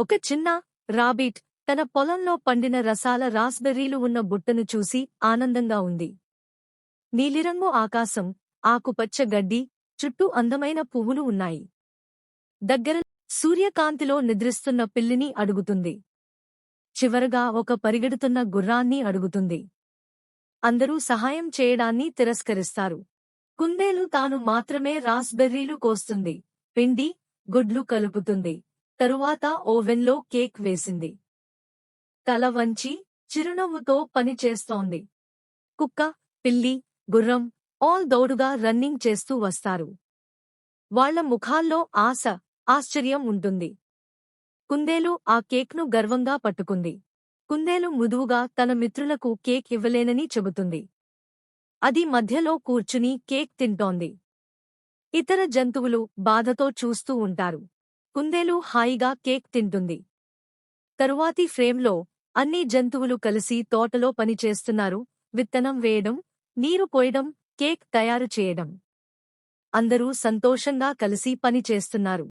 ఒక చిన్న రాబిట్ తన పొలంలో పండిన రసాల రాస్బెర్రీలు ఉన్న బుట్టను చూసి ఆనందంగా ఉంది. నీలిరంగు ఆకాశం, ఆకుపచ్చ గడ్డి, చుట్టూ అందమైన పువ్వులు ఉన్నాయి. దగ్గర సూర్యకాంతిలో నిద్రిస్తున్న పిల్లిని అడుగుతుంది. చివరగా ఒక పరిగెడుతున్న గుర్రాన్ని అడుగుతుంది. అందరూ సహాయం చేయడాన్ని తిరస్కరిస్తారు. కుందేలు తాను మాత్రమే రాస్బెర్రీలు కోస్తుంది, పిండి, గుడ్లు కలుపుతుంది. తరువాత ఓవెన్లో కేక్ వేసింది. తల వంచి చిరునవ్వుతో పని చేస్తోంది. కుక్క, పిల్లి, గుర్రం ఆల్ దౌడుగా రన్నింగ్ చేస్తూ వస్తారు. వాళ్ల ముఖాల్లో ఆశ, ఆశ్చర్యం ఉంటుంది. కుందేలు ఆ కేక్ను గర్వంగా పట్టుకుంది. కుందేలు మృదువుగా తన మిత్రులకు కేక్ ఇవ్వలేనని చెబుతుంది. అది మధ్యలో కూర్చుని కేక్ తింటోంది. ఇతర జంతువులు బాధతో చూస్తూ ఉంటారు. కుందేలు హాయిగా కేక్ తింటుంది. తరువాతి ఫ్రేమ్లో అన్ని జంతువులు కలిసి తోటలో పనిచేస్తున్నారు. విత్తనం వేయడం, నీరు పోయడం, కేక్ తయారు చేయడం. అందరూ సంతోషంగా కలిసి పనిచేస్తున్నారు.